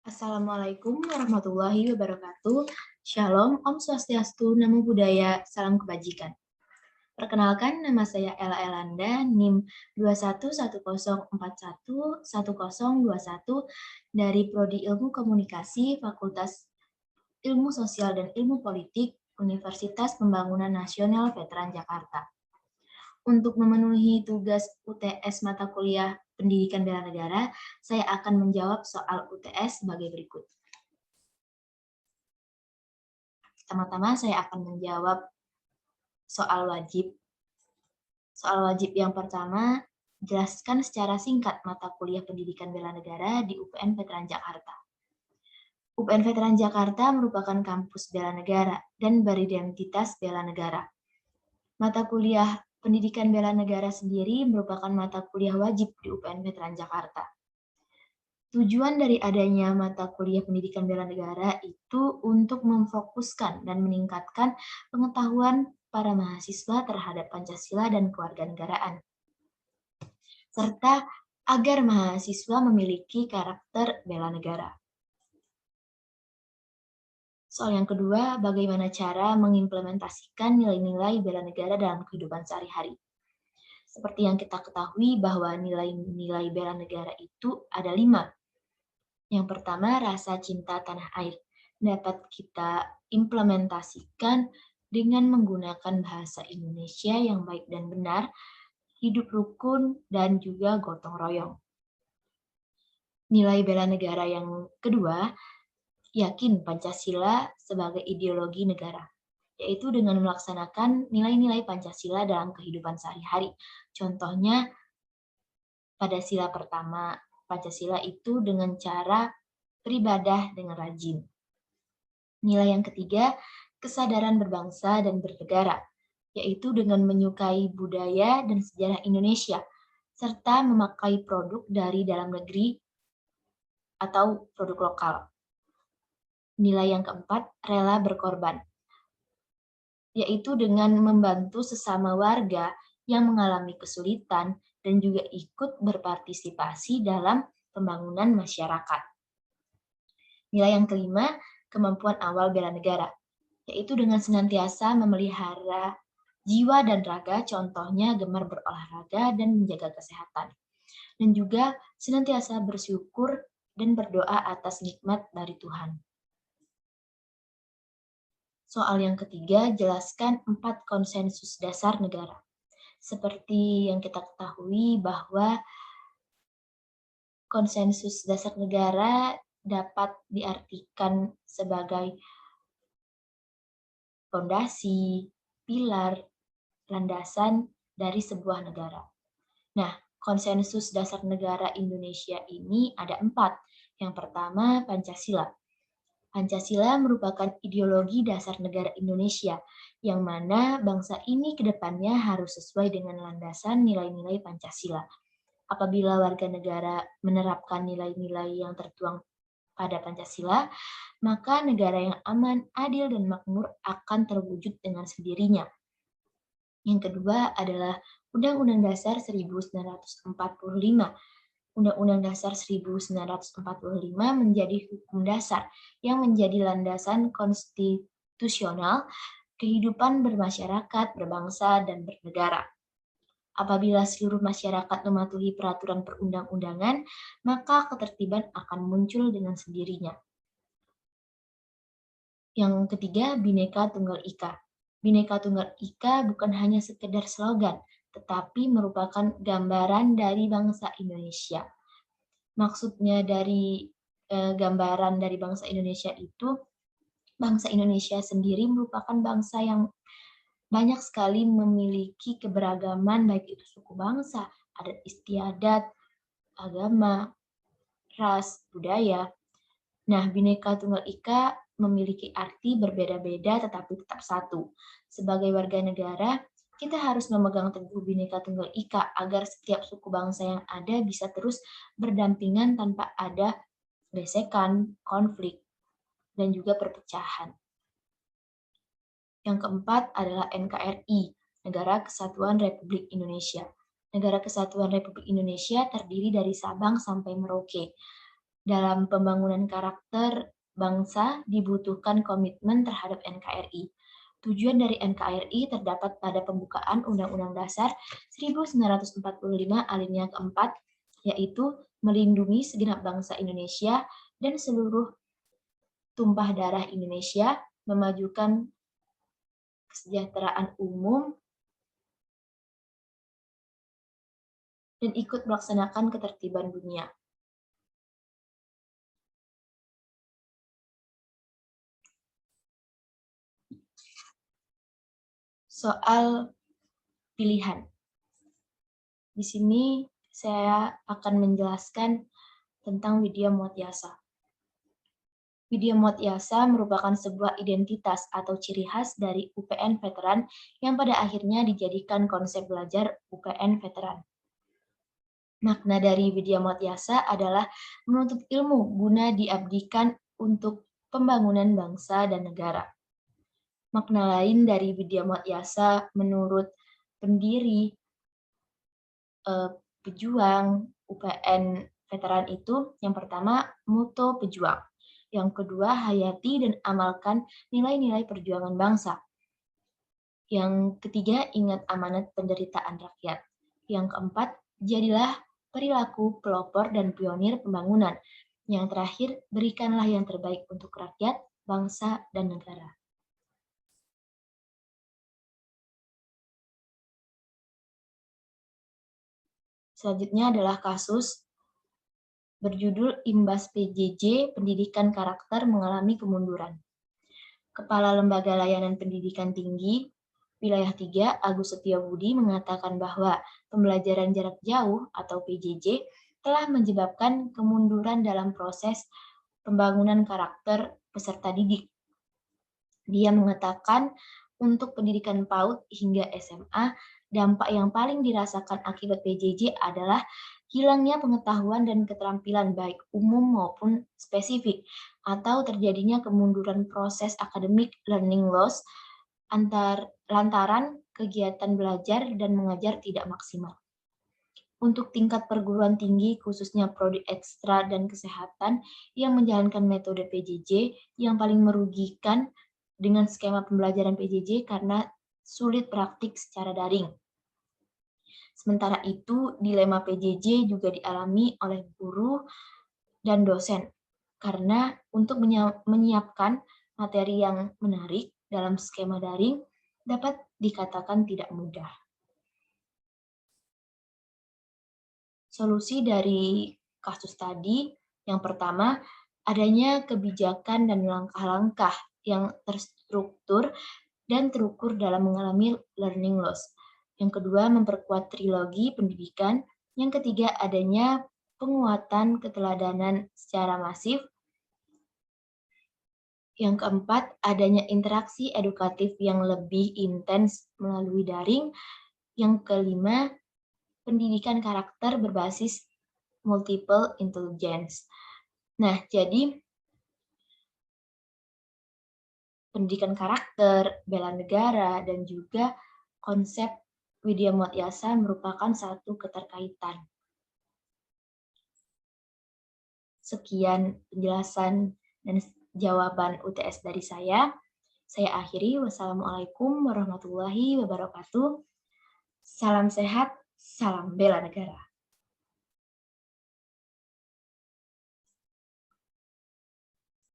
Assalamualaikum warahmatullahi wabarakatuh. Shalom, Om Swastiastu, Namo Buddhaya, Salam Kebajikan. Perkenalkan, nama saya Ella Elanda, NIM 2110411021 dari Prodi Ilmu Komunikasi, Fakultas Ilmu Sosial dan Ilmu Politik, Universitas Pembangunan Nasional Veteran Jakarta. Untuk memenuhi tugas UTS mata kuliah Pendidikan Bela Negara, saya akan menjawab soal UTS sebagai berikut. Pertama-tama saya akan menjawab soal wajib. Soal wajib yang pertama, jelaskan secara singkat mata kuliah Pendidikan Bela Negara di UPN Veteran Jakarta. UPN Veteran Jakarta merupakan kampus bela negara dan beridentitas bela negara. Mata kuliah Pendidikan Bela Negara sendiri merupakan mata kuliah wajib di UPN Veteran Jakarta. Tujuan dari adanya mata kuliah Pendidikan Bela Negara itu untuk memfokuskan dan meningkatkan pengetahuan para mahasiswa terhadap Pancasila dan kewarganegaraan, serta agar mahasiswa memiliki karakter bela negara. Soal yang kedua, bagaimana cara mengimplementasikan nilai-nilai bela negara dalam kehidupan sehari-hari. Seperti yang kita ketahui bahwa nilai-nilai bela negara itu ada 5. Yang pertama, rasa cinta tanah air. Dapat kita implementasikan dengan menggunakan bahasa Indonesia yang baik dan benar, hidup rukun, dan juga gotong royong. Nilai bela negara yang kedua, yakin Pancasila sebagai ideologi negara, yaitu dengan melaksanakan nilai-nilai Pancasila dalam kehidupan sehari-hari. Contohnya, pada sila pertama, Pancasila itu dengan cara beribadah dengan rajin. Nilai yang ketiga, kesadaran berbangsa dan bernegara, yaitu dengan menyukai budaya dan sejarah Indonesia, serta memakai produk dari dalam negeri atau produk lokal. Nilai yang keempat, rela berkorban, yaitu dengan membantu sesama warga yang mengalami kesulitan dan juga ikut berpartisipasi dalam pembangunan masyarakat. Nilai yang kelima, kemampuan awal bela negara, yaitu dengan senantiasa memelihara jiwa dan raga, contohnya gemar berolahraga dan menjaga kesehatan. Dan juga senantiasa bersyukur dan berdoa atas nikmat dari Tuhan. Soal yang ketiga, jelaskan 4 konsensus dasar negara. Seperti yang kita ketahui bahwa konsensus dasar negara dapat diartikan sebagai fondasi, pilar, landasan dari sebuah negara. Nah, konsensus dasar negara Indonesia ini ada 4. Yang pertama, Pancasila. Pancasila merupakan ideologi dasar negara Indonesia, yang mana bangsa ini ke depannya harus sesuai dengan landasan nilai-nilai Pancasila. Apabila warga negara menerapkan nilai-nilai yang tertuang pada Pancasila, maka negara yang aman, adil, dan makmur akan terwujud dengan sendirinya. Yang kedua adalah Undang-Undang Dasar 1945. Undang-Undang Dasar 1945 menjadi hukum dasar yang menjadi landasan konstitusional kehidupan bermasyarakat, berbangsa, dan bernegara. Apabila seluruh masyarakat mematuhi peraturan perundang-undangan, maka ketertiban akan muncul dengan sendirinya. Yang ketiga, Bhinneka Tunggal Ika. Bhinneka Tunggal Ika bukan hanya sekedar slogan, tetapi merupakan gambaran dari bangsa Indonesia. Maksudnya dari gambaran dari bangsa Indonesia itu, bangsa Indonesia sendiri merupakan bangsa yang banyak sekali memiliki keberagaman, baik itu suku bangsa, adat istiadat, agama, ras, budaya. Nah, Bhinneka Tunggal Ika memiliki arti berbeda-beda tetapi tetap satu. Sebagai warga negara, kita harus memegang teguh Bhinneka Tunggal Ika agar setiap suku bangsa yang ada bisa terus berdampingan tanpa ada gesekan, konflik, dan juga perpecahan. Yang keempat adalah NKRI, Negara Kesatuan Republik Indonesia. Negara Kesatuan Republik Indonesia terdiri dari Sabang sampai Merauke. Dalam pembangunan karakter bangsa dibutuhkan komitmen terhadap NKRI. Tujuan dari NKRI terdapat pada pembukaan Undang-Undang Dasar 1945 alinea keempat, yaitu melindungi segenap bangsa Indonesia dan seluruh tumpah darah Indonesia, memajukan kesejahteraan umum, dan ikut melaksanakan ketertiban dunia. Soal pilihan. Di sini saya akan menjelaskan tentang Widya Muatyasa. Widya Muatyasa merupakan sebuah identitas atau ciri khas dari UPN Veteran yang pada akhirnya dijadikan konsep belajar UPN Veteran. Makna dari Widya Muatyasa adalah menuntut ilmu guna diabdikan untuk pembangunan bangsa dan negara. Makna lain dari Widya Muatyasa menurut pendiri pejuang UPN Veteran itu, yang pertama, moto pejuang. Yang kedua, hayati dan amalkan nilai-nilai perjuangan bangsa. Yang ketiga, ingat amanat penderitaan rakyat. Yang keempat, jadilah perilaku pelopor dan pionir pembangunan. Yang terakhir, berikanlah yang terbaik untuk rakyat, bangsa, dan negara. Selanjutnya adalah kasus berjudul Imbas PJJ Pendidikan Karakter Mengalami Kemunduran. Kepala Lembaga Layanan Pendidikan Tinggi, Wilayah 3, Agus Setiabudi mengatakan bahwa pembelajaran jarak jauh atau PJJ telah menyebabkan kemunduran dalam proses pembangunan karakter peserta didik. Dia mengatakan untuk pendidikan PAUD hingga SMA, dampak yang paling dirasakan akibat PJJ adalah hilangnya pengetahuan dan keterampilan baik umum maupun spesifik, atau terjadinya kemunduran proses akademik learning loss lantaran kegiatan belajar dan mengajar tidak maksimal. Untuk tingkat perguruan tinggi, khususnya prodi ekstra dan kesehatan yang menjalankan metode PJJ, yang paling merugikan dengan skema pembelajaran PJJ karena sulit praktik secara daring. Sementara itu, dilema PJJ juga dialami oleh guru dan dosen, karena untuk menyiapkan materi yang menarik dalam skema daring dapat dikatakan tidak mudah. Solusi dari kasus tadi, yang pertama, adanya kebijakan dan langkah-langkah yang terstruktur dan terukur dalam mengalami learning loss. Yang kedua, memperkuat trilogi pendidikan. Yang ketiga, adanya penguatan keteladanan secara masif. Yang keempat, adanya interaksi edukatif yang lebih intens melalui daring. Yang kelima, pendidikan karakter berbasis multiple intelligence. Nah, jadi pendidikan karakter, bela negara, dan juga konsep Widya Muatyasa merupakan satu keterkaitan. Sekian penjelasan dan jawaban UTS dari saya. Saya akhiri. Wassalamualaikum warahmatullahi wabarakatuh. Salam sehat, salam bela negara.